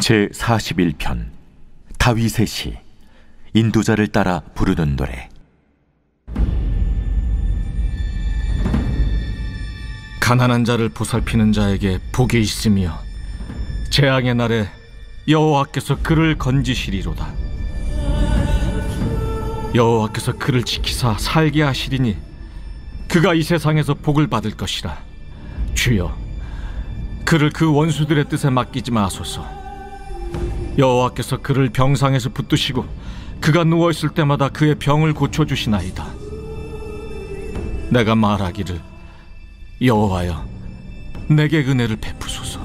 제41편 다윗의 시. 인도자를 따라 부르는 노래. 가난한 자를 보살피는 자에게 복이 있으며 재앙의 날에 여호와께서 그를 건지시리로다. 여호와께서 그를 지키사 살게 하시리니 그가 이 세상에서 복을 받을 것이라. 주여, 그를 그 원수들의 뜻에 맡기지 마소서. 여호와께서 그를 병상에서 붙드시고 그가 누워있을 때마다 그의 병을 고쳐주시나이다. 내가 말하기를, 여호와여, 내게 은혜를 베푸소서.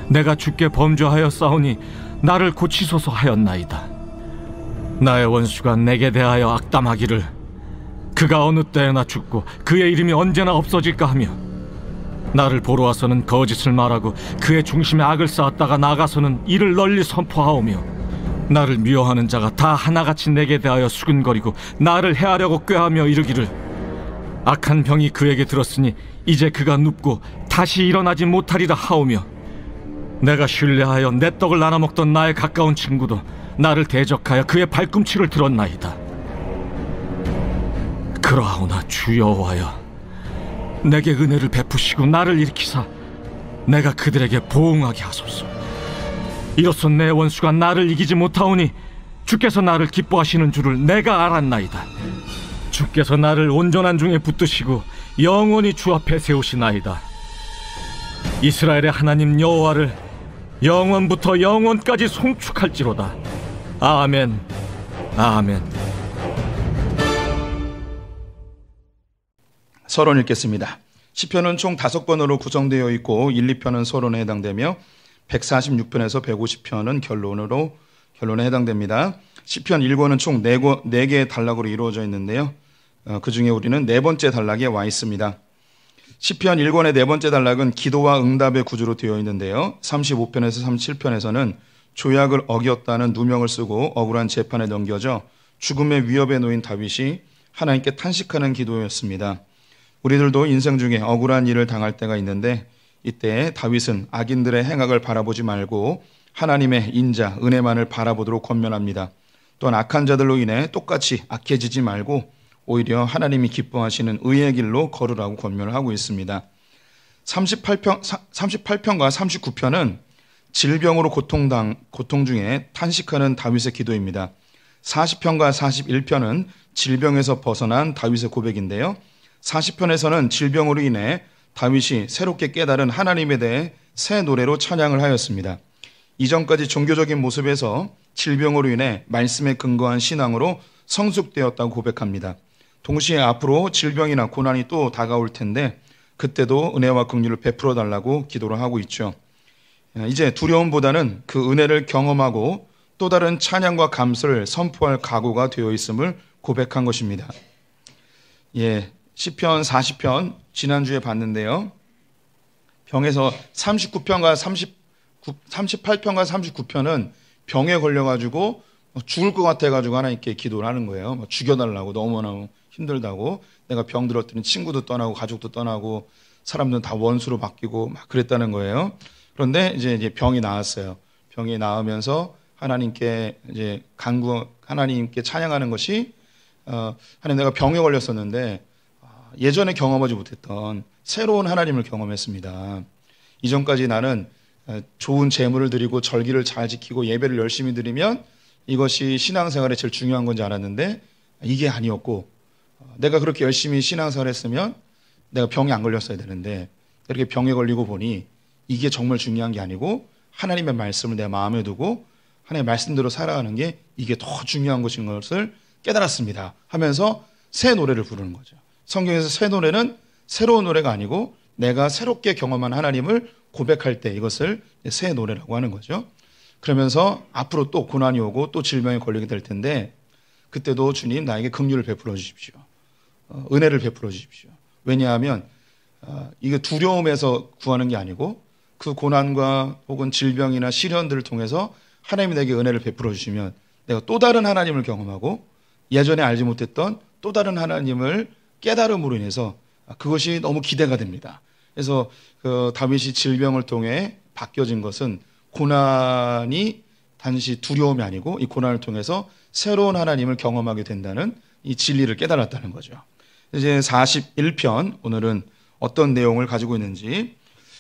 내가 주께 범죄하여 싸우니 나를 고치소서 하였나이다. 나의 원수가 내게 대하여 악담하기를, 그가 어느 때나 죽고 그의 이름이 언제나 없어질까 하며, 나를 보러 와서는 거짓을 말하고 그의 중심에 악을 쌓았다가 나가서는 이를 널리 선포하오며, 나를 미워하는 자가 다 하나같이 내게 대하여 수근거리고 나를 해하려고 꾀하며 이르기를, 악한 병이 그에게 들었으니 이제 그가 눕고 다시 일어나지 못하리라 하오며, 내가 신뢰하여 내 떡을 나눠 먹던 나의 가까운 친구도 나를 대적하여 그의 발꿈치를 들었나이다. 그러하오나 주 여호와여, 내게 은혜를 베푸시고 나를 일으키사 내가 그들에게 보응하게 하소서. 이로써 내 원수가 나를 이기지 못하오니 주께서 나를 기뻐하시는 줄을 내가 알았나이다. 주께서 나를 온전한 중에 붙드시고 영원히 주 앞에 세우시나이다. 이스라엘의 하나님 여호와를 영원부터 영원까지 송축할지로다. 아멘, 아멘. 서론 읽겠습니다. 시편은 총 5권으로 구성되어 있고 1, 2편은 서론에 해당되며 146편에서 150편은 결론에 해당됩니다. 시편 1권은 총 4개의 단락으로 이루어져 있는데요. 그 중에 우리는 4번째 단락에 와 있습니다. 시편 1권의 4번째 단락은 기도와 응답의 구조로 되어 있는데요. 35편에서 37편에서는 조약을 어겼다는 누명을 쓰고 억울한 재판에 넘겨져 죽음의 위협에 놓인 다윗이 하나님께 탄식하는 기도였습니다. 우리들도 인생 중에 억울한 일을 당할 때가 있는데, 이때 다윗은 악인들의 행악을 바라보지 말고 하나님의 인자, 은혜만을 바라보도록 권면합니다. 또한 악한 자들로 인해 똑같이 악해지지 말고 오히려 하나님이 기뻐하시는 의의 길로 걸으라고 권면을 하고 있습니다. 38편과 39편은 질병으로 고통 중에 탄식하는 다윗의 기도입니다. 40편과 41편은 질병에서 벗어난 다윗의 고백인데요. 40편에서는 질병으로 인해 다윗이 새롭게 깨달은 하나님에 대해 새 노래로 찬양을 하였습니다. 이전까지 종교적인 모습에서 질병으로 인해 말씀에 근거한 신앙으로 성숙되었다고 고백합니다. 동시에 앞으로 질병이나 고난이 또 다가올 텐데 그때도 은혜와 긍휼을 베풀어 달라고 기도를 하고 있죠. 이제 두려움보다는 그 은혜를 경험하고 또 다른 찬양과 감사를 선포할 각오가 되어 있음을 고백한 것입니다. 시편 40편 지난주에 봤는데요. 병에서 38편과 39편은 병에 걸려가지고 죽을 것 같아가지고 하나님께 기도를 하는 거예요. 죽여달라고, 너무너무 힘들다고. 내가 병 들었더니 친구도 떠나고 가족도 떠나고 사람들은 다 원수로 바뀌고 막 그랬다는 거예요. 그런데 이제 병이 나았어요. 병이 나으면서 하나님께 하나님께 찬양하는 것이 하나님, 내가 병에 걸렸었는데 예전에 경험하지 못했던 새로운 하나님을 경험했습니다. 이전까지 나는 좋은 제물을 드리고 절기를 잘 지키고 예배를 열심히 드리면 이것이 신앙생활에 제일 중요한 건지 알았는데 이게 아니었고, 내가 그렇게 열심히 신앙생활을 했으면 내가 병에 안 걸렸어야 되는데 이렇게 병에 걸리고 보니 이게 정말 중요한 게 아니고 하나님의 말씀을 내 마음에 두고 하나님의 말씀대로 살아가는 게 이게 더 중요한 것인 것을 깨달았습니다 하면서 새 노래를 부르는 거죠. 성경에서 새 노래는 새로운 노래가 아니고 내가 새롭게 경험한 하나님을 고백할 때 이것을 새 노래라고 하는 거죠. 그러면서 앞으로 또 고난이 오고 또 질병에 걸리게 될 텐데 그때도 주님, 나에게 긍휼을 베풀어 주십시오. 은혜를 베풀어 주십시오. 왜냐하면 이게 두려움에서 구하는 게 아니고 그 고난과 혹은 질병이나 시련들을 통해서 하나님이 내게 은혜를 베풀어 주시면 내가 또 다른 하나님을 경험하고 예전에 알지 못했던 또 다른 하나님을 깨달음으로 인해서 그것이 너무 기대가 됩니다. 그래서 다윗이 질병을 통해 바뀌어진 것은 고난이 단지 두려움이 아니고 이 고난을 통해서 새로운 하나님을 경험하게 된다는 이 진리를 깨달았다는 거죠. 이제 41편 오늘은 어떤 내용을 가지고 있는지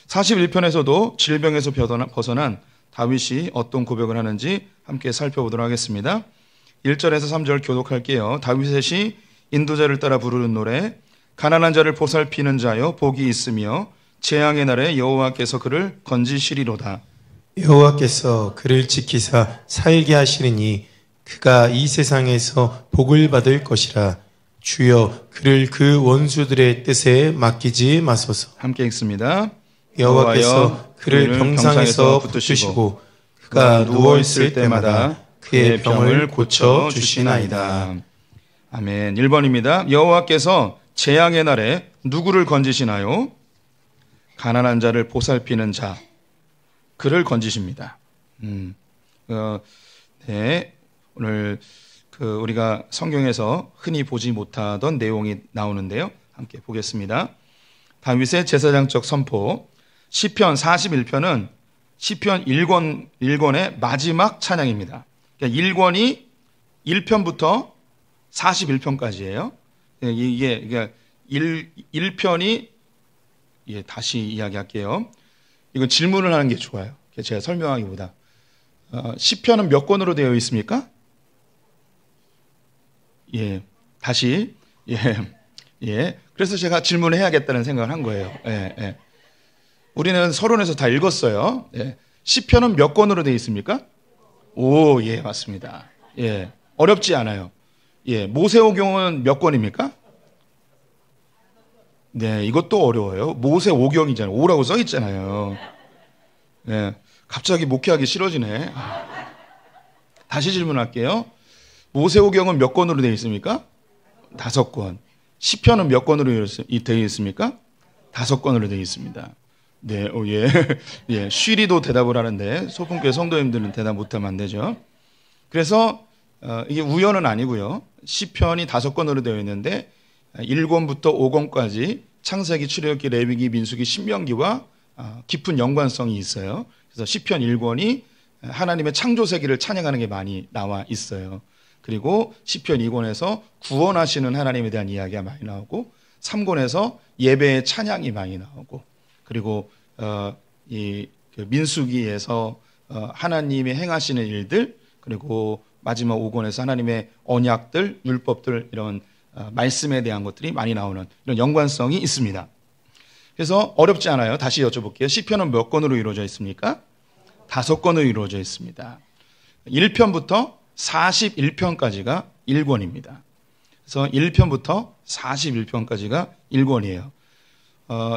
41편에서도 질병에서 벗어난 다윗이 어떤 고백을 하는지 함께 살펴보도록 하겠습니다. 1절에서 3절 교독할게요. 다윗의 시 인도자를 따라 부르는 노래. 가난한 자를 보살피는 자여 복이 있으며 재앙의 날에 여호와께서 그를 건지시리로다. 여호와께서 그를 지키사 살게 하시리니 그가 이 세상에서 복을 받을 것이라. 주여 그를 그 원수들의 뜻에 맡기지 마소서. 함께 읽습니다. 여호와께서 그를 병상에서 붙드시고 그가 누워있을 때마다 그의 병을 고쳐주시나이다. 아멘. 1번입니다. 여호와께서 재앙의 날에 누구를 건지시나요? 가난한 자를 보살피는 자, 그를 건지십니다. 네, 오늘 우리가 성경에서 흔히 보지 못하던 내용이 나오는데요. 함께 보겠습니다. 다윗의 제사장적 선포. 시편 41편은 시편 1권의 마지막 찬양입니다. 그러니까 1권이 1편부터 41편까지예요. 이게 그러니까 1편이 다시 이야기할게요. 이건 질문을 하는 게 좋아요. 제가 설명하기보다. 시편은 몇 권으로 되어 있습니까? 다시. 그래서 제가 질문을 해야겠다는 생각을 한 거예요. 우리는 서론에서 다 읽었어요. 시편은 몇 권으로 되어 있습니까? 오, 맞습니다. 어렵지 않아요. 모세오경은 몇 권입니까? 네, 이것도 어려워요. 모세오경이잖아요. 5라고 써 있잖아요. 갑자기 목회하기 싫어지네. 다시 질문할게요. 모세오경은 몇 권으로 되어 있습니까? 5권. 시편은 몇 권으로 되어 있습니까? 5권으로 되어 있습니다. 네, 쉬리도 대답을 하는데 소품교회 성도님들은 대답 못하면 안 되죠. 그래서 이게 우연은 아니고요. 시편이 5권으로 되어 있는데 1권부터 5권까지 창세기, 출애굽기, 레위기, 민수기, 신명기와 깊은 연관성이 있어요. 그래서 시편 1권이 하나님의 창조 세계를 찬양하는 게 많이 나와 있어요. 그리고 시편 2권에서 구원하시는 하나님에 대한 이야기가 많이 나오고 3권에서 예배의 찬양이 많이 나오고 그리고 민수기에서 하나님이 행하시는 일들 그리고 마지막 5권에서 하나님의 언약들, 율법들 이런 말씀에 대한 것들이 많이 나오는 이런 연관성이 있습니다. 그래서 어렵지 않아요. 다시 여쭤볼게요. 시편은 몇 권으로 이루어져 있습니까? 5권으로 이루어져 있습니다. 1편부터 41편까지가 1권입니다. 그래서 1편부터 41편까지가 1권이에요.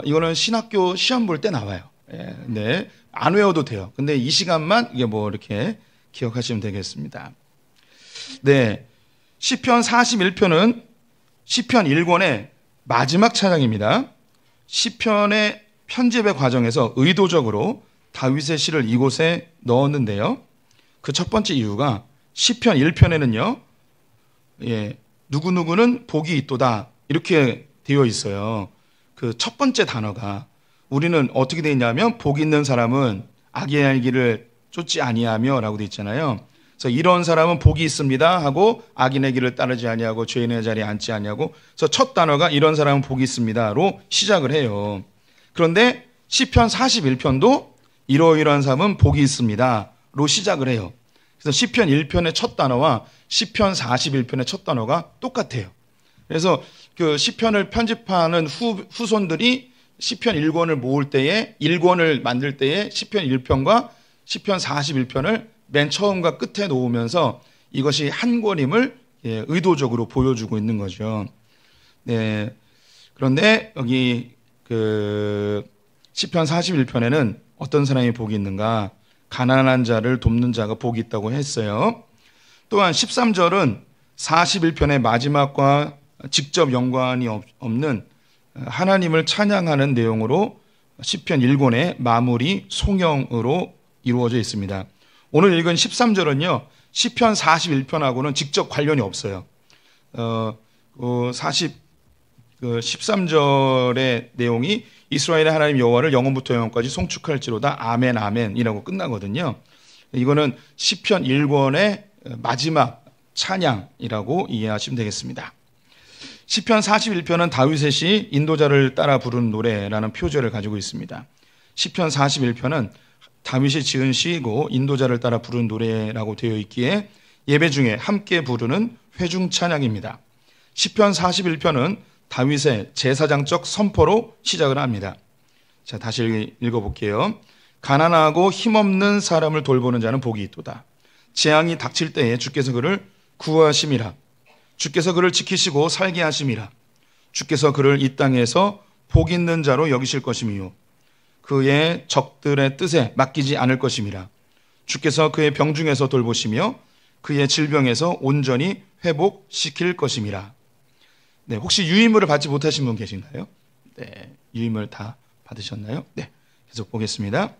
이거는 신학교 시험 볼 때 나와요. 네, 안 외워도 돼요. 근데 이 시간만 이게 이렇게 기억하시면 되겠습니다. 네, 시편 41편은 시편 1권의 마지막 찬양입니다. 시편의 편집의 과정에서 의도적으로 다윗의 시를 이곳에 넣었는데요. 그 첫 번째 이유가 시편 1편에는요. 누구누구는 복이 있도다 이렇게 되어 있어요. 그 첫 번째 단어가 우리는 어떻게 되어 있냐면 복 있는 사람은 악의 길을 쫓지 아니하며 라고 되어 있잖아요. 그래서 이런 사람은 복이 있습니다 하고 악인의 길을 따르지 아니하고 죄인의 자리에 앉지 아니하고 그래서 첫 단어가 이런 사람은 복이 있습니다로 시작을 해요. 그런데 시편 41편도 이러이러한 사람은 복이 있습니다로 시작을 해요. 그래서 시편 1편의 첫 단어와 시편 41편의 첫 단어가 똑같아요. 그래서 그 시편을 편집하는 후손들이 시편 1권을 모을 때에 1권을 만들 때에 시편 1편과 시편 41편을 맨 처음과 끝에 놓으면서 이것이 한 권임을 의도적으로 보여주고 있는 거죠. 네. 그런데 여기 시편 41편에는 어떤 사람이 복이 있는가? 가난한 자를 돕는 자가 복이 있다고 했어요. 또한 13절은 41편의 마지막과 직접 연관이 없는 하나님을 찬양하는 내용으로 시편 1권의 마무리 송영으로 이루어져 있습니다. 오늘 읽은 13절은요. 시편 41편하고는 직접 관련이 없어요. 13절의 내용이 이스라엘의 하나님 여호와를 영원부터 영원까지 송축할지로다 아멘 아멘이라고 끝나거든요. 이거는 시편 1권의 마지막 찬양이라고 이해하시면 되겠습니다. 시편 41편은 다윗의 시 인도자를 따라 부른 노래라는 표제를 가지고 있습니다. 시편 41편은 다윗이 지은 시이고 인도자를 따라 부른 노래라고 되어 있기에 예배 중에 함께 부르는 회중 찬양입니다. 시편 41편은 다윗의 제사장적 선포로 시작을 합니다. 자, 다시 읽어볼게요. 가난하고 힘없는 사람을 돌보는 자는 복이 있도다. 재앙이 닥칠 때에 주께서 그를 구하심이라. 주께서 그를 지키시고 살게 하심이라. 주께서 그를 이 땅에서 복 있는 자로 여기실 것이며 그의 적들의 뜻에 맡기지 않을 것임이라. 주께서 그의 병중에서 돌보시며 그의 질병에서 온전히 회복시킬 것임이라. 네, 혹시 유임물을 받지 못하신 분 계신가요? 네, 유임을 다 받으셨나요? 네, 계속 보겠습니다.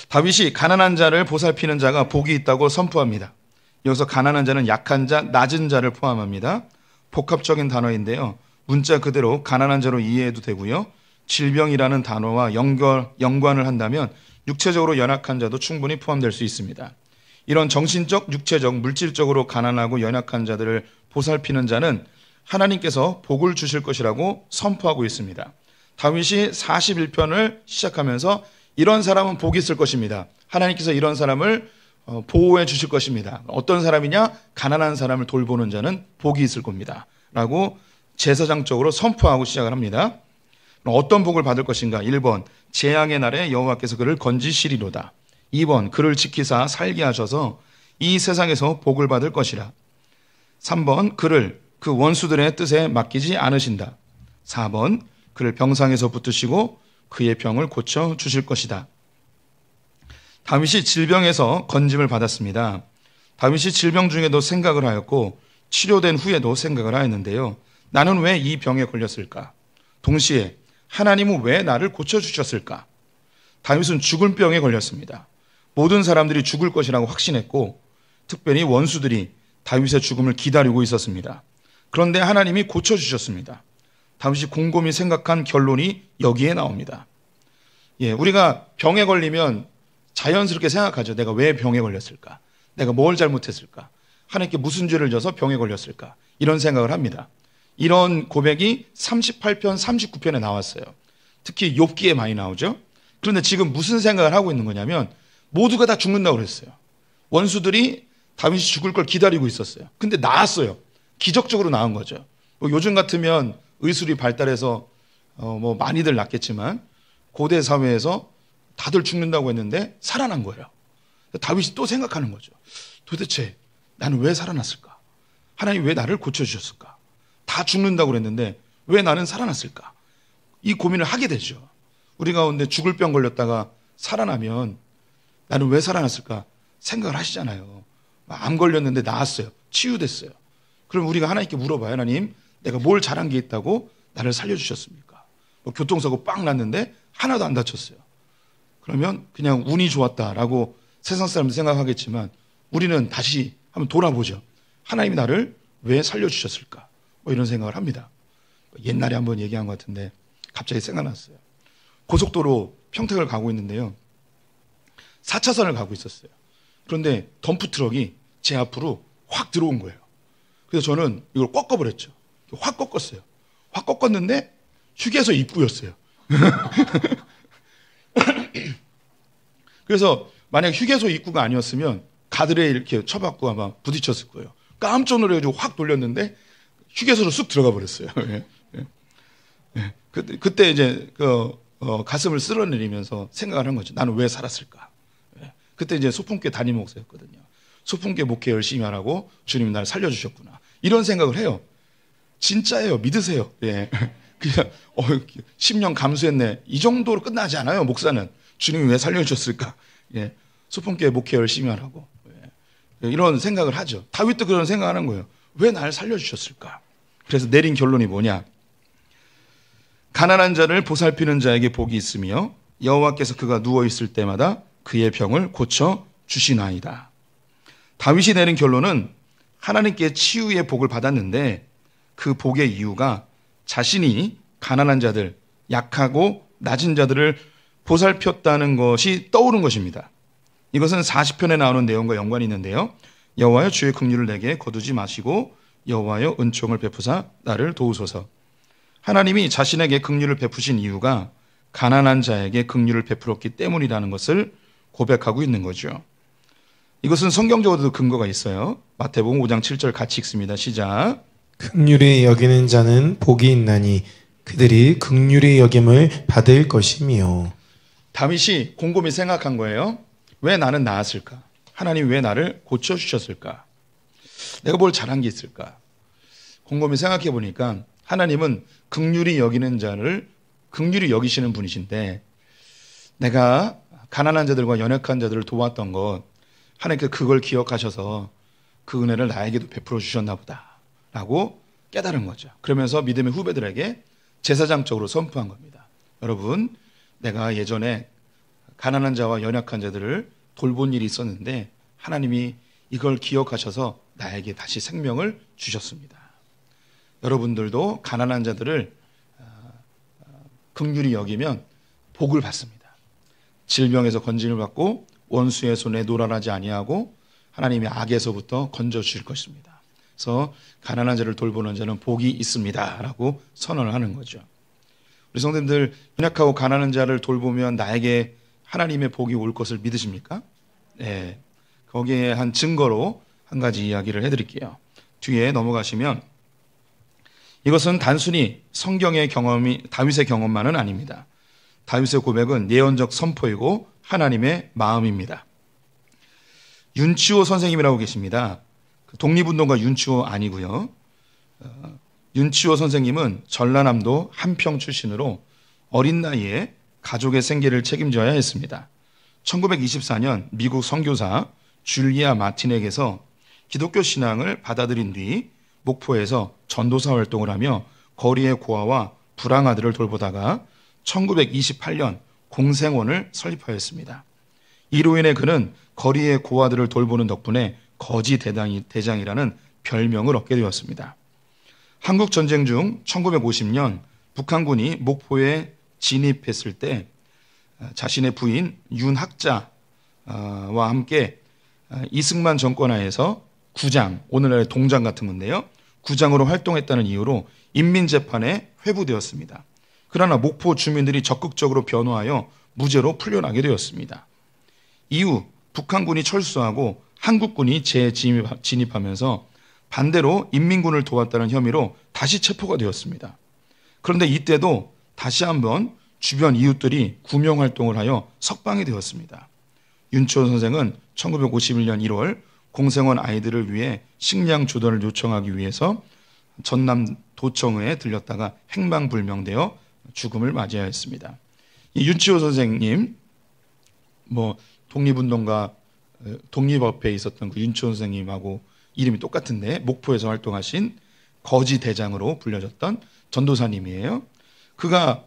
다윗이 가난한 자를 보살피는 자가 복이 있다고 선포합니다. 여기서 가난한 자는 약한 자, 낮은 자를 포함합니다. 복합적인 단어인데요. 문자 그대로 가난한 자로 이해해도 되고요. 질병이라는 단어와 연관을 한다면 육체적으로 연약한 자도 충분히 포함될 수 있습니다. 이런 정신적, 육체적, 물질적으로 가난하고 연약한 자들을 보살피는 자는 하나님께서 복을 주실 것이라고 선포하고 있습니다. 다윗이 41편을 시작하면서 이런 사람은 복이 있을 것입니다. 하나님께서 이런 사람을 보호해 주실 것입니다. 어떤 사람이냐? 가난한 사람을 돌보는 자는 복이 있을 겁니다. 라고 제사장적으로 선포하고 시작을 합니다. 어떤 복을 받을 것인가? 1번, 재앙의 날에 여호와께서 그를 건지시리로다. 2번, 그를 지키사 살게 하셔서 이 세상에서 복을 받을 것이라. 3번, 그를 그 원수들의 뜻에 맡기지 않으신다. 4번, 그를 병상에서 붙으시고 그의 병을 고쳐 주실 것이다. 다윗이 질병에서 건짐을 받았습니다. 다윗이 질병 중에도 생각을 하였고 치료된 후에도 생각을 하였는데요. 나는 왜 이 병에 걸렸을까? 동시에 하나님은 왜 나를 고쳐주셨을까? 다윗은 죽을 병에 걸렸습니다. 모든 사람들이 죽을 것이라고 확신했고 특별히 원수들이 다윗의 죽음을 기다리고 있었습니다. 그런데 하나님이 고쳐주셨습니다. 다윗이 곰곰이 생각한 결론이 여기에 나옵니다. 우리가 병에 걸리면 자연스럽게 생각하죠. 내가 왜 병에 걸렸을까? 내가 뭘 잘못했을까? 하나님께 무슨 죄를 져서 병에 걸렸을까? 이런 생각을 합니다. 이런 고백이 38편, 39편에 나왔어요. 특히 욥기에 많이 나오죠. 그런데 지금 무슨 생각을 하고 있는 거냐면 모두가 다 죽는다고 그랬어요. 원수들이 다윗이 죽을 걸 기다리고 있었어요. 근데 나았어요. 기적적으로 나은 거죠. 요즘 같으면 의술이 발달해서 많이들 낫겠지만 고대 사회에서 다들 죽는다고 했는데 살아난 거예요. 다윗이 또 생각하는 거죠. 도대체 나는 왜 살아났을까? 하나님 왜 나를 고쳐주셨을까? 다 죽는다고 그랬는데 왜 나는 살아났을까? 이 고민을 하게 되죠. 우리 가운데 죽을 병 걸렸다가 살아나면 나는 왜 살아났을까? 생각을 하시잖아요. 암 걸렸는데 나았어요. 치유됐어요. 그럼 우리가 하나님께 물어봐요. 하나님, 내가 뭘 잘한 게 있다고 나를 살려주셨습니까? 교통사고 빵 났는데 하나도 안 다쳤어요. 그러면 그냥 운이 좋았다라고 세상 사람들 생각하겠지만 우리는 다시 한번 돌아보죠. 하나님이 나를 왜 살려주셨을까? 이런 생각을 합니다. 옛날에 한번 얘기한 것 같은데 갑자기 생각났어요. 고속도로 평택을 가고 있는데요. 4차선을 가고 있었어요. 그런데 덤프트럭이 제 앞으로 확 들어온 거예요. 그래서 저는 이걸 꺾어버렸죠. 확 꺾었어요. 확 꺾었는데 휴게소 입구였어요. 그래서 만약 휴게소 입구가 아니었으면 가드레일 이렇게 쳐박고 아마 부딪혔을 거예요. 깜짝 놀라가지고 확 돌렸는데 휴게소로 쑥 들어가 버렸어요. 그때 이제 가슴을 쓸어내리면서 생각을 한 거죠. 나는 왜 살았을까? 그때 이제 소풍교회 담임 목사였거든요. 소풍교회 목회 열심히 하라고 주님이 나를 살려주셨구나. 이런 생각을 해요. 진짜예요. 믿으세요. 그냥 10년 감수했네. 이 정도로 끝나지 않아요. 목사는. 주님이 왜 살려주셨을까? 소풍교회 목회 열심히 하라고. 이런 생각을 하죠. 다윗도 그런 생각하는 거예요. 왜 나를 살려주셨을까? 그래서 내린 결론이 뭐냐? 가난한 자를 보살피는 자에게 복이 있으며 여호와께서 그가 누워있을 때마다 그의 병을 고쳐 주시나이다. 다윗이 내린 결론은 하나님께 치유의 복을 받았는데 그 복의 이유가 자신이 가난한 자들, 약하고 낮은 자들을 보살폈다는 것이 떠오른 것입니다. 이것은 40편에 나오는 내용과 연관이 있는데요. 여호와여 주의 긍휼을 내게 거두지 마시고 여호와여 은총을 베푸사 나를 도우소서. 하나님이 자신에게 긍휼을 베푸신 이유가 가난한 자에게 긍휼을 베풀었기 때문이라는 것을 고백하고 있는 거죠. 이것은 성경적으로도 근거가 있어요. 마태복음 5장 7절 같이 읽습니다. 시작. 긍휼히 여기는 자는 복이 있나니 그들이 긍휼히 여김을 받을 것이며. 다윗이 곰곰이 생각한 거예요. 왜 나는 나았을까? 하나님 왜 나를 고쳐주셨을까? 내가 뭘 잘한 게 있을까? 곰곰이 생각해 보니까 하나님은 긍휼히 여기는 자를 긍휼히 여기시는 분이신데 내가 가난한 자들과 연약한 자들을 도왔던 것 하나님께서 그걸 기억하셔서 그 은혜를 나에게도 베풀어 주셨나 보다 라고 깨달은 거죠. 그러면서 믿음의 후배들에게 제사장적으로 선포한 겁니다. 여러분, 내가 예전에 가난한 자와 연약한 자들을 돌본 일이 있었는데 하나님이 이걸 기억하셔서 나에게 다시 생명을 주셨습니다. 여러분들도 가난한 자들을 긍휼히 여기면 복을 받습니다. 질병에서 건짐을 받고 원수의 손에 노란하지 아니하고 하나님의 악에서부터 건져주실 것입니다. 그래서 가난한 자를 돌보는 자는 복이 있습니다 라고 선언을 하는 거죠. 우리 성도님들, 연약하고 가난한 자를 돌보면 나에게 하나님의 복이 올 것을 믿으십니까? 네, 거기에 한 증거로 한 가지 이야기를 해드릴게요. 뒤에 넘어가시면 이것은 단순히 성경의 경험이 다윗의 경험만은 아닙니다. 다윗의 고백은 예언적 선포이고 하나님의 마음입니다. 윤치호 선생님이라고 계십니다. 독립운동가 윤치호 아니고요. 윤치호 선생님은 전라남도 한평 출신으로 어린 나이에 가족의 생계를 책임져야 했습니다. 1924년 미국 선교사 줄리아 마틴에게서 기독교 신앙을 받아들인 뒤 목포에서 전도사 활동을 하며 거리의 고아와 불황아들을 돌보다가 1928년 공생원을 설립하였습니다. 이로 인해 그는 거리의 고아들을 돌보는 덕분에 거지 대장이라는 별명을 얻게 되었습니다. 한국 전쟁 중 1950년 북한군이 목포에 진입했을 때 자신의 부인 윤학자와 함께 이승만 정권 하에서 구장, 오늘날의 동장 같은 건데요. 구장으로 활동했다는 이유로 인민재판에 회부되었습니다. 그러나 목포 주민들이 적극적으로 변호하여 무죄로 풀려나게 되었습니다. 이후 북한군이 철수하고 한국군이 재진입하면서 반대로 인민군을 도왔다는 혐의로 다시 체포가 되었습니다. 그런데 이때도 다시 한번 주변 이웃들이 구명활동을 하여 석방이 되었습니다. 윤치호 선생은 1951년 1월 공생원 아이들을 위해 식량 조달을 요청하기 위해서 전남 도청에 들렸다가 행방불명되어 죽음을 맞이하였습니다. 이 윤치호 선생님, 독립운동가 독립업회에 있었던 그 윤치호 선생님하고 이름이 똑같은데 목포에서 활동하신 거지 대장으로 불려졌던 전도사님이에요. 그가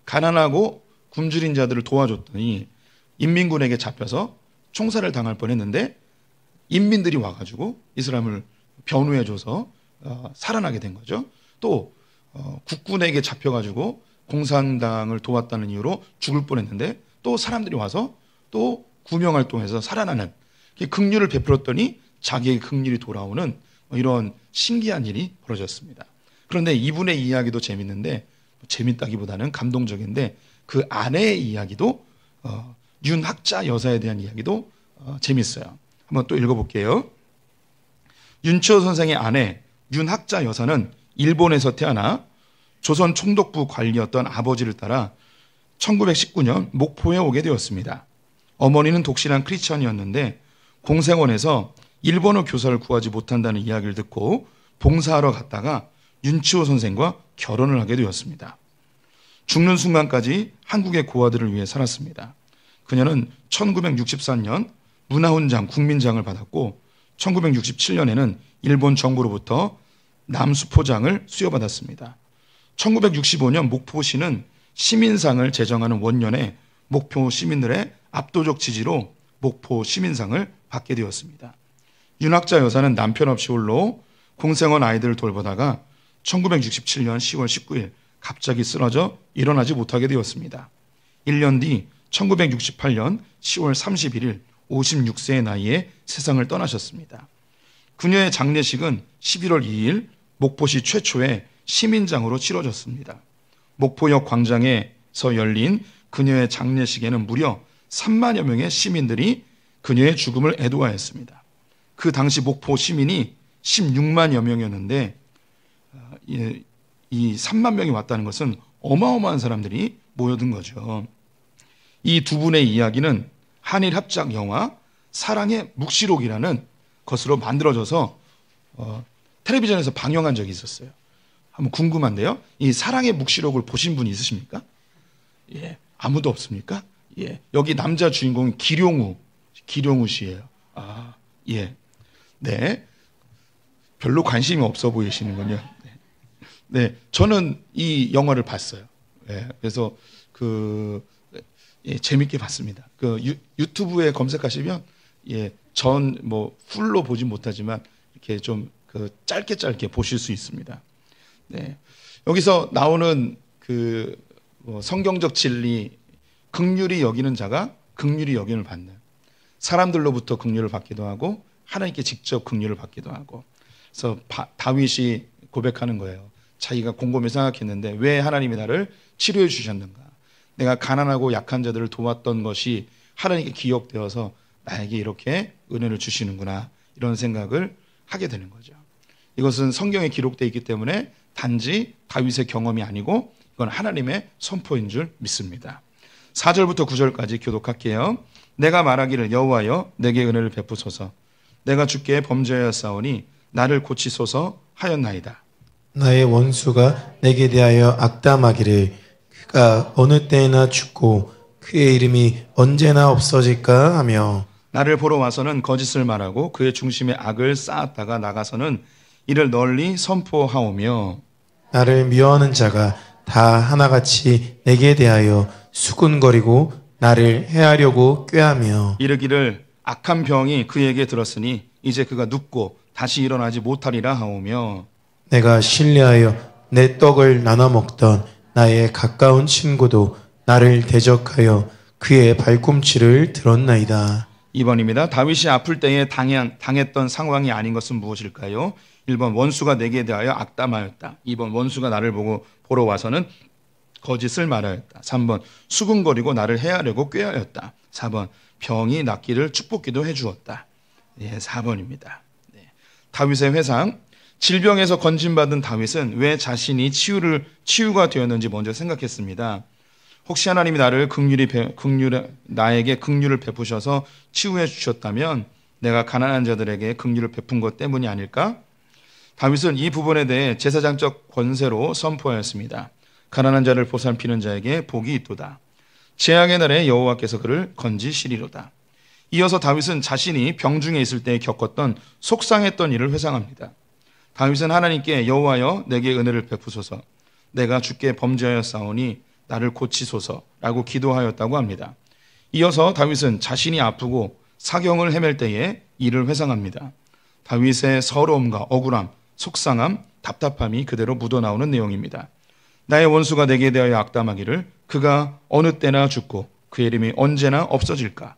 가난하고 굶주린 자들을 도와줬더니 인민군에게 잡혀서 총살을 당할 뻔했는데 인민들이 와가지고 이 사람을 변호해줘서 살아나게 된 거죠. 또 국군에게 잡혀가지고 공산당을 도왔다는 이유로 죽을 뻔했는데 또 사람들이 와서 또 구명활동해서 살아나는 긍휼을 베풀었더니 자기의 긍휼이 돌아오는 이런 신기한 일이 벌어졌습니다. 그런데 이분의 이야기도 재밌는데 재밌다기보다는 감동적인데 그 아내의 이야기도 윤학자 여사에 대한 이야기도 재밌어요. 한번 또 읽어볼게요. 윤치호 선생의 아내 윤학자 여사는 일본에서 태어나 조선 총독부 관리였던 아버지를 따라 1919년 목포에 오게 되었습니다. 어머니는 독실한 크리스천이었는데 공생원에서 일본어 교사를 구하지 못한다는 이야기를 듣고 봉사하러 갔다가 윤치호 선생과 결혼을 하게 되었습니다. 죽는 순간까지 한국의 고아들을 위해 살았습니다. 그녀는 1964년 문화훈장 국민장을 받았고 1967년에는 일본 정부로부터 남수포장을 수여받았습니다. 1965년 목포시는 시민상을 제정하는 원년에 목포 시민들의 압도적 지지로 목포 시민상을 받게 되었습니다. 윤학자 여사는 남편 없이 홀로 공생원 아이들을 돌보다가 1967년 10월 19일 갑자기 쓰러져 일어나지 못하게 되었습니다. 1년 뒤 1968년 10월 31일 56세의 나이에 세상을 떠나셨습니다. 그녀의 장례식은 11월 2일 목포시 최초의 시민장으로 치러졌습니다. 목포역 광장에서 열린 그녀의 장례식에는 무려 3만여 명의 시민들이 그녀의 죽음을 애도하였습니다. 그 당시 목포 시민이 16만여 명이었는데 이 3만 명이 왔다는 것은 어마어마한 사람들이 모여든 거죠. 이 두 분의 이야기는 한일 합작 영화 사랑의 묵시록이라는 것으로 만들어져서 텔레비전에서 방영한 적이 있었어요. 한번 궁금한데요. 이 사랑의 묵시록을 보신 분이 있으십니까? 예, 아무도 없습니까? 예, 여기 남자 주인공이 기룡우 씨예요. 아, 예, 네, 별로 관심이 없어 보이시는군요. 네, 저는 이 영화를 봤어요. 예, 그래서 재밌게 봤습니다. 유튜브에 검색하시면 전 풀로 보진 못하지만 이렇게 좀 짧게 보실 수 있습니다. 네, 여기서 나오는 성경적 진리, 긍휼히 여기는 자가 긍휼히 여김을 받는, 사람들로부터 긍휼을 받기도 하고 하나님께 직접 긍휼을 받기도 하고. 그래서 다윗이 고백하는 거예요. 자기가 곰곰이 생각했는데 왜 하나님이 나를 치료해 주셨는가? 내가 가난하고 약한 자들을 도왔던 것이 하나님께 기억되어서 나에게 이렇게 은혜를 주시는구나, 이런 생각을 하게 되는 거죠. 이것은 성경에 기록되어 있기 때문에 단지 다윗의 경험이 아니고 이건 하나님의 선포인 줄 믿습니다. 4절부터 9절까지 교독할게요. 내가 말하기를 여호와여 내게 은혜를 베푸소서. 내가 주께 범죄하였사오니 나를 고치소서 하였나이다. 나의 원수가 내게 대하여 악담하기를 그가 어느 때나 죽고 그의 이름이 언제나 없어질까 하며, 나를 보러 와서는 거짓을 말하고 그의 중심에 악을 쌓았다가 나가서는 이를 널리 선포하오며, 나를 미워하는 자가 다 하나같이 내게 대하여 수군거리고 나를 해하려고 꾀하며, 이르기를 악한 병이 그에게 들었으니 이제 그가 눕고 다시 일어나지 못하리라 하오며, 내가 신뢰하여 내 떡을 나눠 먹던 나의 가까운 친구도 나를 대적하여 그의 발꿈치를 들었나이다. 2번입니다. 다윗이 아플 때에 당했던 상황이 아닌 것은 무엇일까요? 1번 원수가 내게 대하여 악담하였다. 2번 원수가 나를 보러 와서는 거짓을 말하였다. 3번 수군거리고 나를 해하려고 꾀하였다. 4번 병이 낫기를 축복기도 해주었다. 네, 4번입니다. 네. 다윗의 회상. 질병에서 건진받은 다윗은 왜 자신이 치유가 되었는지 먼저 생각했습니다. 혹시 하나님이 나에게 긍휼을 베푸셔서 치유해 주셨다면 내가 가난한 자들에게 긍휼을 베푼 것 때문이 아닐까? 다윗은 이 부분에 대해 제사장적 권세로 선포하였습니다. 가난한 자를 보살피는 자에게 복이 있도다. 재앙의 날에 여호와께서 그를 건지시리로다. 이어서 다윗은 자신이 병중에 있을 때 겪었던 속상했던 일을 회상합니다. 다윗은 하나님께 여호와여 내게 은혜를 베푸소서, 내가 주께 범죄하였사오니 나를 고치소서라고 기도하였다고 합니다. 이어서 다윗은 자신이 아프고 사경을 헤맬 때에 이를 회상합니다. 다윗의 서러움과 억울함, 속상함, 답답함이 그대로 묻어나오는 내용입니다. 나의 원수가 내게 대하여 악담하기를 그가 어느 때나 죽고 그의 이름이 언제나 없어질까?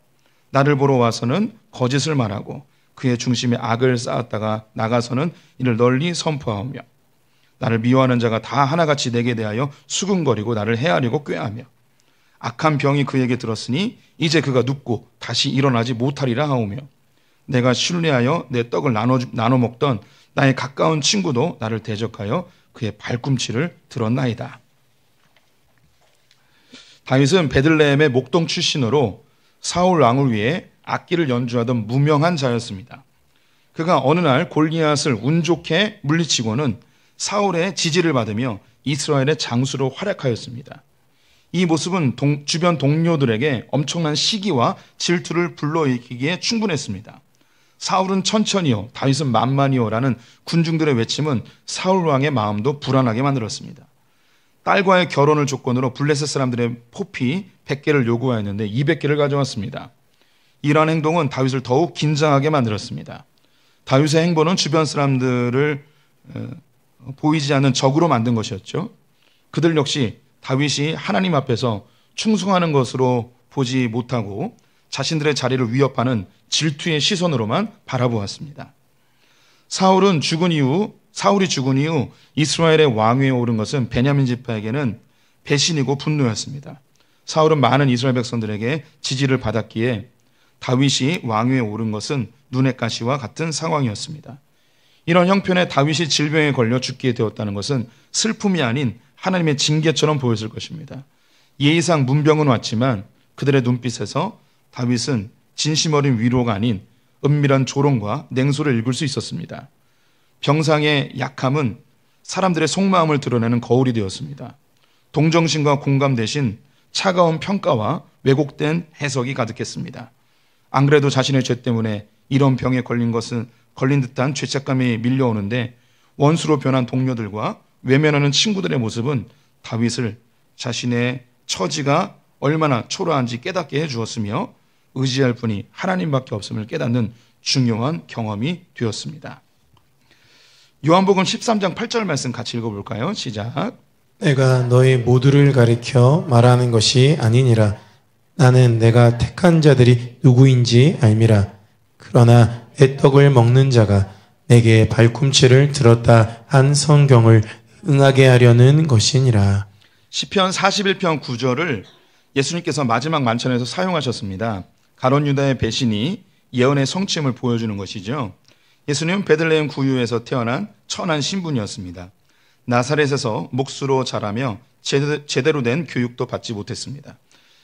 나를 보러 와서는 거짓을 말하고 그의 중심에 악을 쌓았다가 나가서는 이를 널리 선포하며, 나를 미워하는 자가 다 하나같이 내게 대하여 수군거리고 나를 해하려고 꾀하며, 악한 병이 그에게 들었으니 이제 그가 눕고 다시 일어나지 못하리라 하오며, 내가 신뢰하여 내 떡을 나눠 먹던 나의 가까운 친구도 나를 대적하여 그의 발꿈치를 들었나이다. 다윗은 베들레헴의 목동 출신으로 사울 왕을 위해 악기를 연주하던 무명한 자였습니다. 그가 어느 날 골리앗을 운 좋게 물리치고는 사울의 지지를 받으며 이스라엘의 장수로 활약하였습니다. 이 모습은 주변 동료들에게 엄청난 시기와 질투를 불러일으키기에 충분했습니다. 사울은 천천히요, 다윗은 만만히요라는 군중들의 외침은 사울 왕의 마음도 불안하게 만들었습니다. 딸과의 결혼을 조건으로 블레셋 사람들의 포피 100개를 요구하였는데 200개를 가져왔습니다. 이러한 행동은 다윗을 더욱 긴장하게 만들었습니다. 다윗의 행보는 주변 사람들을 보이지 않는 적으로 만든 것이었죠. 그들 역시 다윗이 하나님 앞에서 충성하는 것으로 보지 못하고 자신들의 자리를 위협하는 질투의 시선으로만 바라보았습니다. 사울이 죽은 이후 이스라엘의 왕위에 오른 것은 베냐민 지파에게는 배신이고 분노였습니다. 사울은 많은 이스라엘 백성들에게 지지를 받았기에 다윗이 왕위에 오른 것은 눈의 가시와 같은 상황이었습니다. 이런 형편에 다윗이 질병에 걸려 죽게 되었다는 것은 슬픔이 아닌 하나님의 징계처럼 보였을 것입니다. 예의상 문병은 왔지만 그들의 눈빛에서 다윗은 진심 어린 위로가 아닌 은밀한 조롱과 냉소를 읽을 수 있었습니다. 병상의 약함은 사람들의 속마음을 드러내는 거울이 되었습니다. 동정심과 공감 대신 차가운 평가와 왜곡된 해석이 가득했습니다. 안 그래도 자신의 죄 때문에 이런 병에 걸린 듯한 죄책감이 밀려오는데 원수로 변한 동료들과 외면하는 친구들의 모습은 다윗을 자신의 처지가 얼마나 초라한지 깨닫게 해주었으며 의지할 분이 하나님밖에 없음을 깨닫는 중요한 경험이 되었습니다. 요한복음 13장 8절 말씀 같이 읽어볼까요? 시작. 내가 너희 모두를 가리켜 말하는 것이 아니니라. 나는 내가 택한 자들이 누구인지 알미라. 그러나 내 떡을 먹는 자가 내게 발꿈치를 들었다 한 성경을 응하게 하려는 것이니라. 시편 41편 9절을 예수님께서 마지막 만찬에서 사용하셨습니다. 가룟 유다의 배신이 예언의 성취임을 보여주는 것이죠. 예수님은 베들레헴 구유에서 태어난 천한 신분이었습니다. 나사렛에서 목수로 자라며 제대로 된 교육도 받지 못했습니다.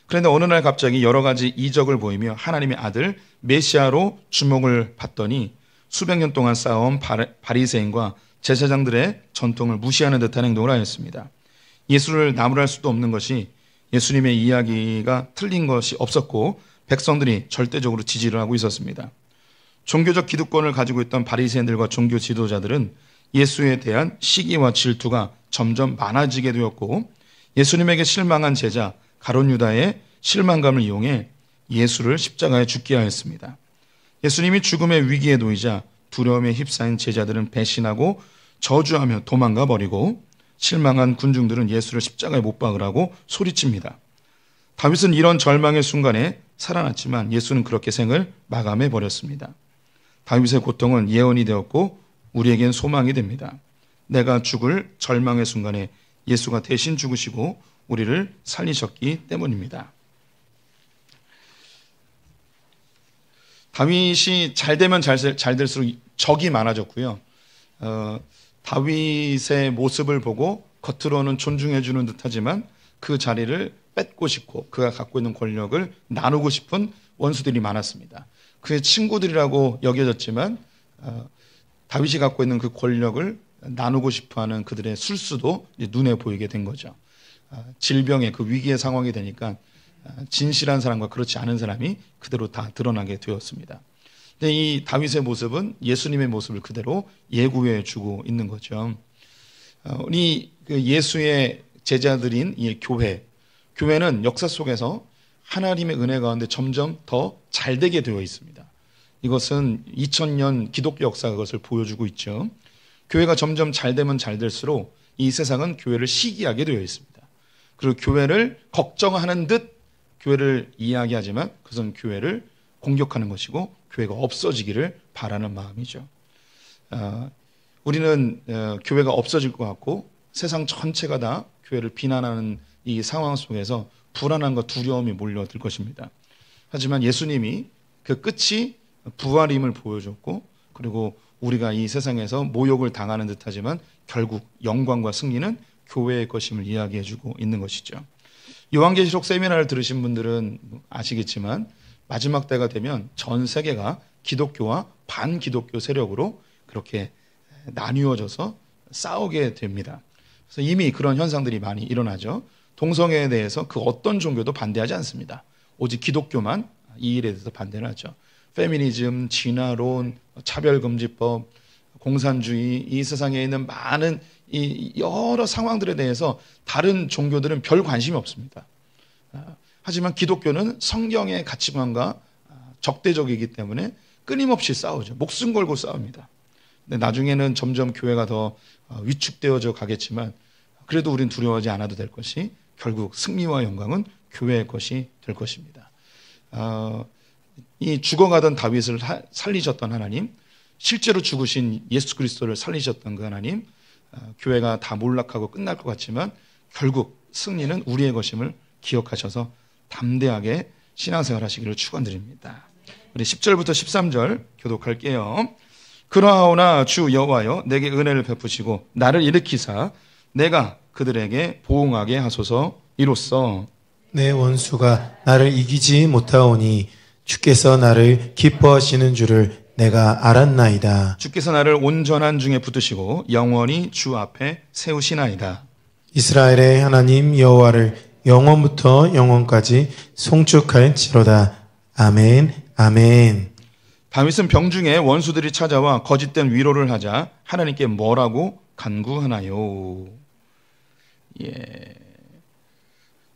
그런데 어느 날 갑자기 여러 가지 이적을 보이며 하나님의 아들 메시아로 주목을 받더니 수백 년 동안 쌓아온 바리새인과 제사장들의 전통을 무시하는 듯한 행동을 하였습니다. 예수를 나무랄 수도 없는 것이 예수님의 이야기가 틀린 것이 없었고 백성들이 절대적으로 지지를 하고 있었습니다. 종교적 기득권을 가지고 있던 바리새인들과 종교 지도자들은 예수에 대한 시기와 질투가 점점 많아지게 되었고 예수님에게 실망한 제자 가룟 유다의 실망감을 이용해 예수를 십자가에 죽게 하였습니다. 예수님이 죽음의 위기에 놓이자 두려움에 휩싸인 제자들은 배신하고 저주하며 도망가 버리고 실망한 군중들은 예수를 십자가에 못 박으라고 소리칩니다. 다윗은 이런 절망의 순간에 살아났지만 예수는 그렇게 생을 마감해 버렸습니다. 다윗의 고통은 예언이 되었고 우리에겐 소망이 됩니다. 내가 죽을 절망의 순간에 예수가 대신 죽으시고 우리를 살리셨기 때문입니다. 다윗이 잘 되면 잘 될수록 적이 많아졌고요. 다윗의 모습을 보고 겉으로는 존중해주는 듯하지만 그 자리를 뺏고 싶고 그가 갖고 있는 권력을 나누고 싶은 원수들이 많았습니다. 그의 친구들이라고 여겨졌지만 다윗이 갖고 있는 그 권력을 나누고 싶어하는 그들의 술수도 눈에 보이게 된 거죠. 질병의 그 위기의 상황이 되니까 진실한 사람과 그렇지 않은 사람이 그대로 다 드러나게 되었습니다. 근데 이 다윗의 모습은 예수님의 모습을 그대로 예고해 주고 있는 거죠. 우리 그 예수의 제자들인 이 교회는 역사 속에서 하나님의 은혜 가운데 점점 더 잘되게 되어 있습니다. 이것은 2000년 기독교 역사가 그것을 보여주고 있죠. 교회가 점점 잘되면 잘될수록 이 세상은 교회를 시기하게 되어 있습니다. 그리고 교회를 걱정하는 듯 교회를 이야기하지만 그것은 교회를 공격하는 것이고 교회가 없어지기를 바라는 마음이죠. 우리는 교회가 없어질 것 같고 세상 전체가 다 교회를 비난하는 이 상황 속에서 불안함과 두려움이 몰려들 것입니다. 하지만 예수님이 그 끝이 부활임을 보여줬고 그리고 우리가 이 세상에서 모욕을 당하는 듯하지만 결국 영광과 승리는 교회의 것임을 이야기해주고 있는 것이죠. 요한계시록 세미나를 들으신 분들은 아시겠지만 마지막 때가 되면 전 세계가 기독교와 반기독교 세력으로 그렇게 나뉘어져서 싸우게 됩니다. 그래서 이미 그런 현상들이 많이 일어나죠. 동성애에 대해서 그 어떤 종교도 반대하지 않습니다. 오직 기독교만 이 일에 대해서 반대를 하죠. 페미니즘, 진화론, 차별금지법, 공산주의, 이 세상에 있는 많은 이 여러 상황들에 대해서 다른 종교들은 별 관심이 없습니다. 하지만 기독교는 성경의 가치관과 적대적이기 때문에 끊임없이 싸우죠. 목숨 걸고 싸웁니다. 근데 나중에는 점점 교회가 더 위축되어져 가겠지만 그래도 우린 두려워하지 않아도 될 것이 결국 승리와 영광은 교회의 것이 될 것입니다. 이 죽어가던 다윗을 살리셨던 하나님, 실제로 죽으신 예수 그리스도를 살리셨던 그 하나님, 교회가 다 몰락하고 끝날 것 같지만 결국 승리는 우리의 것임을 기억하셔서 담대하게 신앙생활 하시기를 축원드립니다. 우리 10절부터 13절 교독할게요. 그러하오나 주 여호와여 내게 은혜를 베푸시고 나를 일으키사 내가 그들에게 보응하게 하소서. 이로써 내 원수가 나를 이기지 못하오니 주께서 나를 기뻐하시는 줄을 내가 알았나이다. 주께서 나를 온전한 중에 붙드시고 영원히 주 앞에 세우시나이다. 이스라엘의 하나님 여호와를 영원부터 영원까지 송축할지로다. 아멘, 아멘. 다윗은 병중에 원수들이 찾아와 거짓된 위로를 하자 하나님께 뭐라고 간구하나요?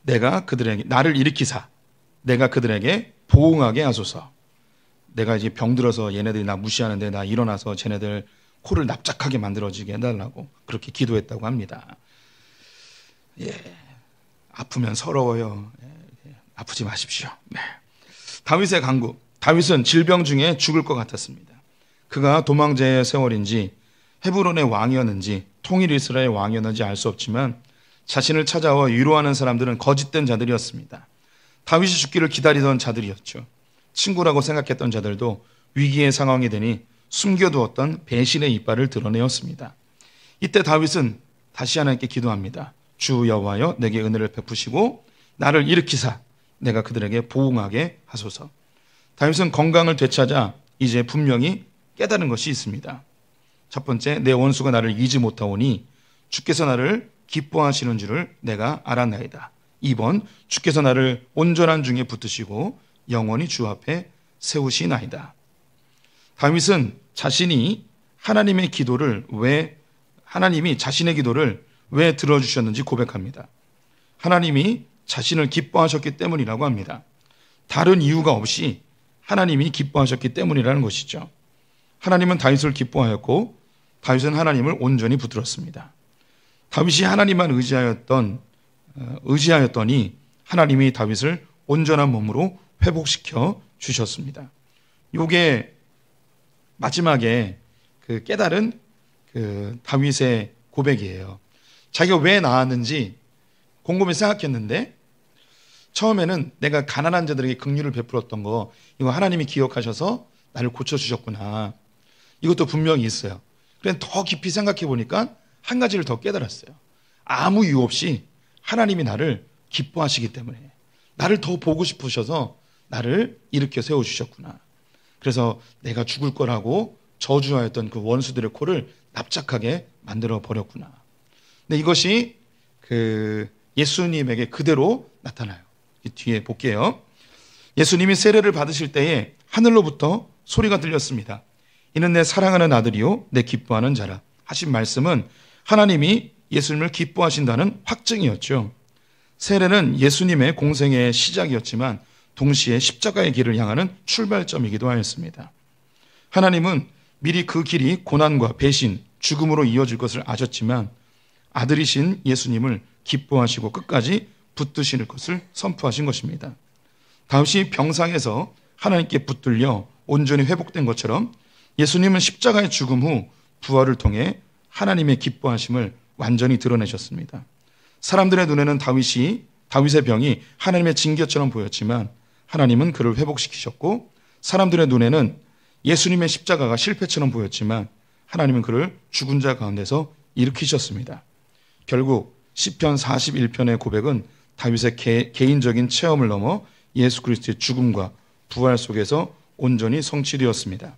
내가 그들에게 나를 일으키사 내가 그들에게 보응하게 하소서. 내가 이제 병들어서 얘네들이 나 무시하는데 나 일어나서 쟤네들 코를 납작하게 만들어지게 해달라고 그렇게 기도했다고 합니다. 아프면 서러워요. 아프지 마십시오. 다윗의 간구. 다윗은 질병 중에 죽을 것 같았습니다. 그가 도망자의 세월인지 헤브론의 왕이었는지 통일 이스라엘 왕이었는지 알 수 없지만 자신을 찾아와 위로하는 사람들은 거짓된 자들이었습니다. 다윗이 죽기를 기다리던 자들이었죠. 친구라고 생각했던 자들도 위기의 상황이 되니 숨겨두었던 배신의 이빨을 드러내었습니다. 이때 다윗은 다시 하나님께 기도합니다. 주 여호와여 내게 은혜를 베푸시고 나를 일으키사 내가 그들에게 보응하게 하소서. 다윗은 건강을 되찾아 이제 분명히 깨달은 것이 있습니다. 첫 번째, 내 원수가 나를 이기지 못하오니 주께서 나를 기뻐하시는 줄을 내가 알았나이다. 2번, 주께서 나를 온전한 중에 붙드시고 영원히 주 앞에 세우시나이다. 다윗은 자신이 하나님의 기도를 하나님이 자신의 기도를 왜 들어주셨는지 고백합니다. 하나님이 자신을 기뻐하셨기 때문이라고 합니다. 다른 이유가 없이 하나님이 기뻐하셨기 때문이라는 것이죠. 하나님은 다윗을 기뻐하였고 다윗은 하나님을 온전히 붙들었습니다. 다윗이 하나님만 의지하였더니 하나님이 다윗을 온전한 몸으로 회복시켜 주셨습니다. 이게 마지막에 그 깨달은 그 다윗의 고백이에요. 자기가 왜 나았는지 곰곰이 생각했는데 처음에는 내가 가난한 자들에게 긍휼을 베풀었던 거 이거 하나님이 기억하셔서 나를 고쳐주셨구나. 이것도 분명히 있어요. 그래 더 깊이 생각해 보니까 한 가지를 더 깨달았어요. 아무 이유 없이 하나님이 나를 기뻐하시기 때문에 나를 더 보고 싶으셔서 나를 일으켜 세워주셨구나. 그래서 내가 죽을 거라고 저주하였던 그 원수들의 코를 납작하게 만들어 버렸구나. 근데 이것이 그 예수님에게 그대로 나타나요. 뒤에 볼게요. 예수님이 세례를 받으실 때에 하늘로부터 소리가 들렸습니다. 이는 내 사랑하는 아들이요 내 기뻐하는 자라. 하신 말씀은 하나님이 예수님을 기뻐하신다는 확증이었죠. 세례는 예수님의 공생의 시작이었지만 동시에 십자가의 길을 향하는 출발점이기도 하였습니다. 하나님은 미리 그 길이 고난과 배신, 죽음으로 이어질 것을 아셨지만 아들이신 예수님을 기뻐하시고 끝까지 붙드실 것을 선포하신 것입니다. 다윗이 병상에서 하나님께 붙들려 온전히 회복된 것처럼 예수님은 십자가의 죽음 후 부활을 통해 하나님의 기뻐하심을 완전히 드러내셨습니다. 사람들의 눈에는 다윗의 병이 하나님의 징계처럼 보였지만 하나님은 그를 회복시키셨고 사람들의 눈에는 예수님의 십자가가 실패처럼 보였지만 하나님은 그를 죽은 자 가운데서 일으키셨습니다. 결국 시편 41편의 고백은 다윗의 개인적인 체험을 넘어 예수 그리스도의 죽음과 부활 속에서 온전히 성취되었습니다.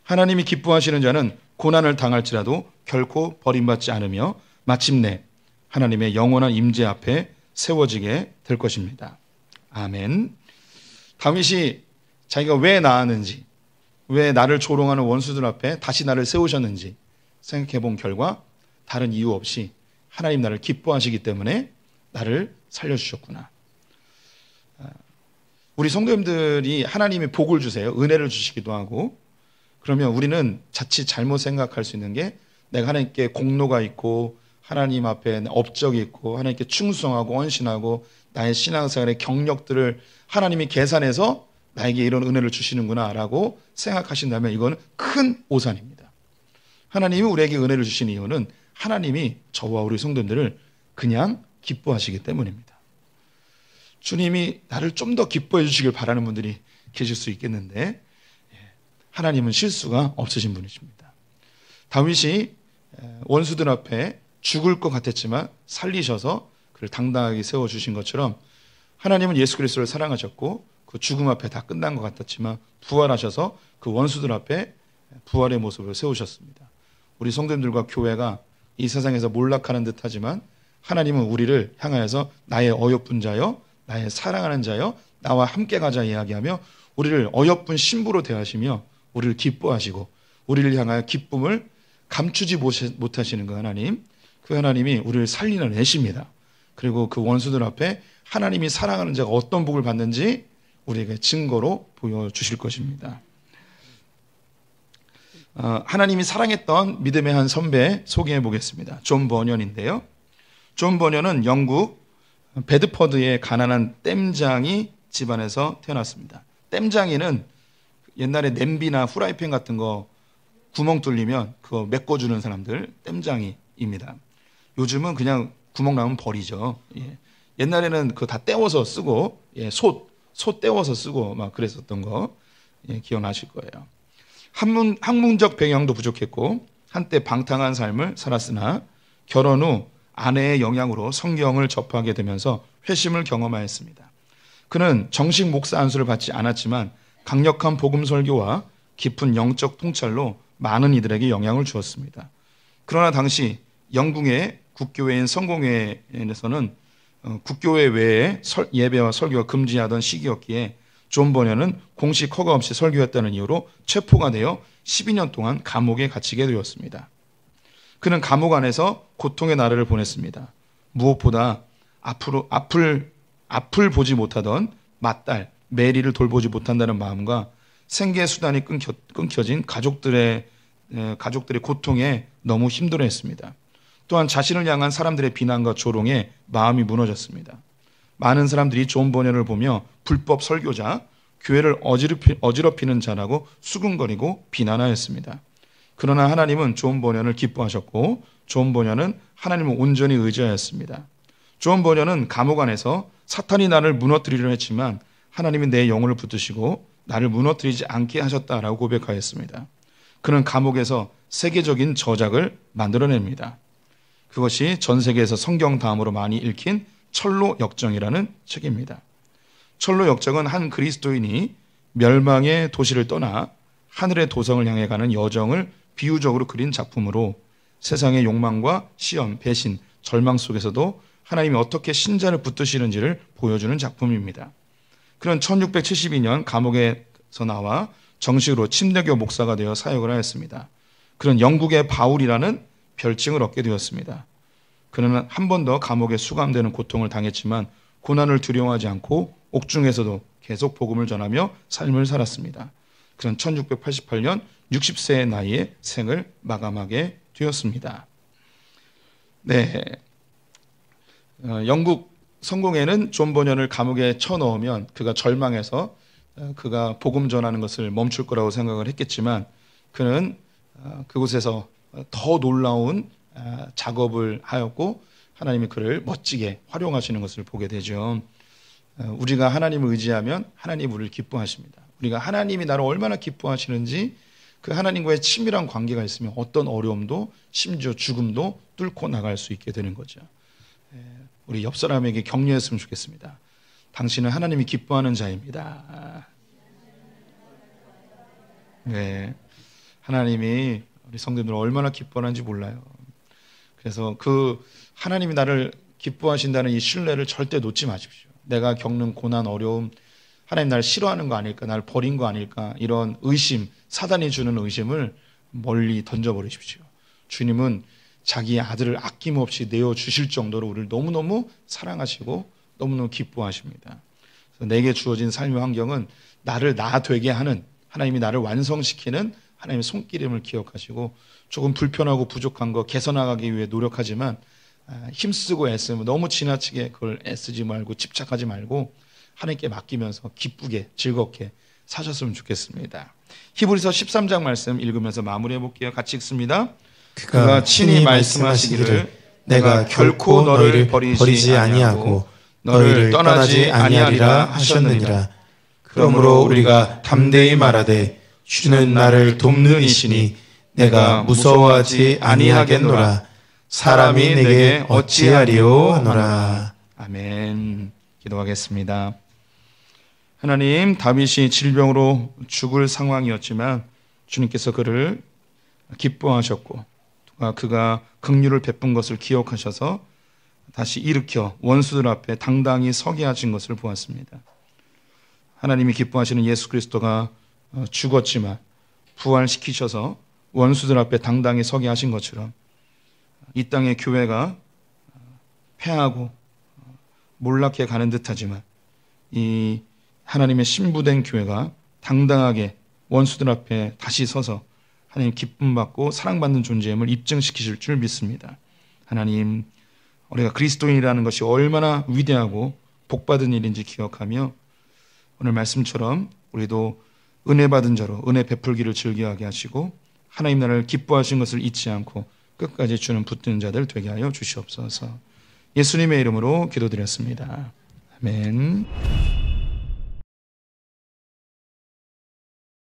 하나님이 기뻐하시는 자는 고난을 당할지라도 결코 버림받지 않으며 마침내 하나님의 영원한 임재 앞에 세워지게 될 것입니다. 아멘. 다윗이 자기가 왜 나았는지, 왜 나를 조롱하는 원수들 앞에 다시 나를 세우셨는지 생각해 본 결과 다른 이유 없이 하나님 나를 기뻐하시기 때문에 나를 살려주셨구나. 우리 성도님들이 하나님이 복을 주세요. 은혜를 주시기도 하고 그러면 우리는 자칫 잘못 생각할 수 있는 게 내가 하나님께 공로가 있고 하나님 앞에 업적이 있고 하나님께 충성하고 헌신하고 나의 신앙생활의 경력들을 하나님이 계산해서 나에게 이런 은혜를 주시는구나라고 생각하신다면 이거는 큰 오산입니다. 하나님이 우리에게 은혜를 주신 이유는 하나님이 저와 우리 성도들을 그냥 기뻐하시기 때문입니다. 주님이 나를 좀 더 기뻐해 주시길 바라는 분들이 계실 수 있겠는데 하나님은 실수가 없으신 분이십니다. 다윗이 원수들 앞에 죽을 것 같았지만 살리셔서 그를 당당하게 세워주신 것처럼 하나님은 예수 그리스도를 사랑하셨고 그 죽음 앞에 다 끝난 것 같았지만 부활하셔서 그 원수들 앞에 부활의 모습을 세우셨습니다. 우리 성도님들과 교회가 이 세상에서 몰락하는 듯 하지만 하나님은 우리를 향하여서 나의 어여쁜 자여, 나의 사랑하는 자여, 나와 함께 가자 이야기하며 우리를 어여쁜 신부로 대하시며 우리를 기뻐하시고 우리를 향하여 기쁨을 감추지 못하시는 그 하나님, 그 하나님이 우리를 살리는 애십니다. 그리고 그 원수들 앞에 하나님이 사랑하는 자가 어떤 복을 받는지 우리에게 증거로 보여주실 것입니다. 하나님이 사랑했던 믿음의 한 선배 소개해 보겠습니다. 존 버년인데요. 존 버년은 영국 베드퍼드의 가난한 땜장이 집안에서 태어났습니다. 땜장이는 옛날에 냄비나 후라이팬 같은 거 구멍 뚫리면 그거 메꿔주는 사람들 땜장이입니다. 요즘은 그냥 구멍 나면 버리죠. 예. 옛날에는 그거 다 떼워서 쓰고 소 떼워서 쓰고 막 그랬었던 거 기억나실 거예요. 학문적 배경도 부족했고 한때 방탕한 삶을 살았으나 결혼 후 아내의 영향으로 성경을 접하게 되면서 회심을 경험하였습니다. 그는 정식 목사 안수를 받지 않았지만 강력한 복음 설교와 깊은 영적 통찰로 많은 이들에게 영향을 주었습니다. 그러나 당시 영국의 국교회인 성공회에서는 국교회 외에 예배와 설교가 금지하던 시기였기에 존 버년은 공식 허가 없이 설교했다는 이유로 체포가 되어 12년 동안 감옥에 갇히게 되었습니다. 그는 감옥 안에서 고통의 나날을 보냈습니다. 무엇보다 앞을 보지 못하던 맏딸 메리를 돌보지 못한다는 마음과 생계 수단이 끊겨진 가족들의 고통에 너무 힘들어했습니다. 또한 자신을 향한 사람들의 비난과 조롱에 마음이 무너졌습니다. 많은 사람들이 존 버년을 보며 불법 설교자, 교회를 어지럽히는 자라고 수군거리고 비난하였습니다. 그러나 하나님은 존 버년을 기뻐하셨고 존 버년은 하나님을 온전히 의지하였습니다. 존 버년은 감옥 안에서 사탄이 나를 무너뜨리려 했지만 하나님이 내 영혼을 붙드시고 나를 무너뜨리지 않게 하셨다라고 고백하였습니다. 그는 감옥에서 세계적인 저작을 만들어냅니다. 그것이 전 세계에서 성경 다음으로 많이 읽힌 철로 역정이라는 책입니다. 철로 역정은 한 그리스도인이 멸망의 도시를 떠나 하늘의 도성을 향해 가는 여정을 비유적으로 그린 작품으로 세상의 욕망과 시험, 배신, 절망 속에서도 하나님이 어떻게 신자를 붙드시는지를 보여주는 작품입니다. 그는 1672년 감옥에서 나와 정식으로 침례교 목사가 되어 사역을 하였습니다. 그는 영국의 바울이라는 별칭을 얻게 되었습니다. 그는 한 번 더 감옥에 수감되는 고통을 당했지만 고난을 두려워하지 않고 옥중에서도 계속 복음을 전하며 삶을 살았습니다. 그는 1688년 60세의 나이에 생을 마감하게 되었습니다. 네, 영국 성공회는 존 버년을 감옥에 쳐넣으면 그가 절망해서 그가 복음 전하는 것을 멈출 거라고 생각을 했겠지만 그는 그곳에서 더 놀라운 작업을 하였고 하나님이 그를 멋지게 활용하시는 것을 보게 되죠. 우리가 하나님을 의지하면 하나님이 우리를 기뻐하십니다. 우리가 하나님이 나를 얼마나 기뻐하시는지 그 하나님과의 친밀한 관계가 있으면 어떤 어려움도 심지어 죽음도 뚫고 나갈 수 있게 되는 거죠. 우리 옆 사람에게 격려했으면 좋겠습니다. 당신은 하나님이 기뻐하는 자입니다. 네, 하나님이 우리 성도님들 얼마나 기뻐하는지 몰라요. 그래서 그 하나님이 나를 기뻐하신다는 이 신뢰를 절대 놓지 마십시오. 내가 겪는 고난, 어려움, 하나님 날 싫어하는 거 아닐까, 날 버린 거 아닐까, 이런 의심, 사단이 주는 의심을 멀리 던져버리십시오. 주님은 자기의 아들을 아낌없이 내어주실 정도로 우리를 너무너무 사랑하시고 너무너무 기뻐하십니다. 그래서 내게 주어진 삶의 환경은 나를 나 되게 하는, 하나님이 나를 완성시키는 하나님의 손길임을 기억하시고 조금 불편하고 부족한 거 개선하기 위해 노력하지만 힘쓰고 애쓰면 너무 지나치게 그걸 애쓰지 말고 집착하지 말고 하나님께 맡기면서 기쁘게 즐겁게 사셨으면 좋겠습니다. 히브리서 13장 말씀 읽으면서 마무리해 볼게요. 같이 읽습니다. 그가 친히 말씀하시기를 내가 결코 너를 버리지 아니하고 너희를 떠나지 아니하리라 하셨느니라. 그러므로 우리가 담대히 말하되 주는 나를 돕는 이시니 내가 무서워하지 아니하겠노라. 사람이 내게 어찌하리요 하노라. 아멘. 기도하겠습니다. 하나님, 다윗이 질병으로 죽을 상황이었지만 주님께서 그를 기뻐하셨고 그가 긍휼을 베푼 것을 기억하셔서 다시 일으켜 원수들 앞에 당당히 서게 하신 것을 보았습니다. 하나님이 기뻐하시는 예수 그리스도가 죽었지만 부활시키셔서 원수들 앞에 당당히 서게 하신 것처럼 이 땅의 교회가 패하고 몰락해 가는 듯하지만 이 하나님의 신부된 교회가 당당하게 원수들 앞에 다시 서서 하나님 기쁨 받고 사랑받는 존재임을 입증시키실 줄 믿습니다. 하나님, 우리가 그리스도인이라는 것이 얼마나 위대하고 복받은 일인지 기억하며 오늘 말씀처럼 우리도 은혜 받은 자로 은혜 베풀기를 즐겨하게 하시고 하나님 나라를 기뻐하신 것을 잊지 않고 끝까지 주는 붙드는 자들 되게 하여 주시옵소서. 예수님의 이름으로 기도드렸습니다. 아멘.